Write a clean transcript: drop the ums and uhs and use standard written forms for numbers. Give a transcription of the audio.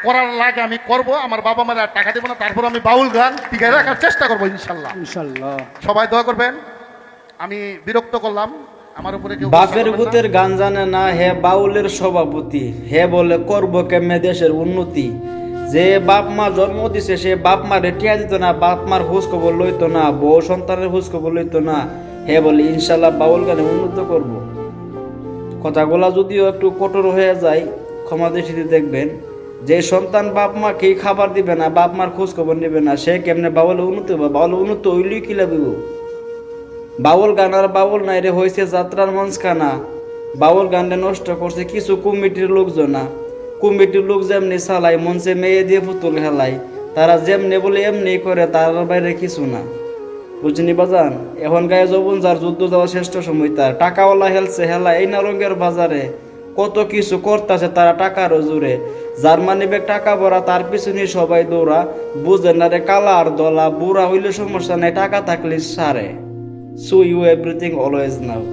করার লাগে আমি করব, আমার বাবা মারা আর টাকা দেবো না, তারপর আমি বাউল গান টিকায় রাখার চেষ্টা করবো ইনশাল্লাহ। ইনশাআল্লাহ। সবাই দোয়া করবেন। আমি বিরক্ত করলাম, আমার উপরে কেউ বাপের ভূতের গান জানে না, হে বাউলের সভাপতি, হে বলে করবো কেমনে দেশের উন্নতি। যে বাপ মা জন্ম দিছে সে বাপ মারে টিয়া দিত না, বাপ মার খোঁজ খবর লইতো না, বউ সন্তানের খোঁজ খবর লইতো না। হে বলে ইনশাল্লাহ বাউল গানে উন্নত করব। কথাগুলা যদিও একটু কঠোর হয়ে যায়, ক্ষমা দৃষ্টিতে দেখবেন। যে সন্তান বাপ মাকে খাবার দিবে না, বাপ মার খোঁজ খবর নেবে না, সে কেমনে বাউলে উন্নত হবে? বাউলে উন্নত হইলেই কি লাগবে? বাউল গান আর বাউল নাই রে, হয়েছে যাত্রার মঞ্চখানা। বাউল গানটা নষ্ট করছে কিছু কমিটির লোকজনা। কমিটির লোক যেমনি চালায়, মঞ্চে মেয়ে দিয়ে পুতুল খেলায়, তারা যেমনি বলে এমনি করে, তার বাইরে কিছু না। বুঝনি বাজান? এখন গায়ে যৌবন যার, যুদ্ধ যাওয়া শ্রেষ্ঠ সময় তার। টাকাওয়ালা হেলছে হেলা এই নারঙ্গের বাজারে, কত কিছু করতেছে তারা টাকার জোরে। যার মানিবে টাকা ভরা তার পিছনে সবাই দৌড়া, বুঝে না রে কালা আর দলা। বুড়া হইলে সমস্যা নেই, টাকা থাকলে সারে। So you everything always now.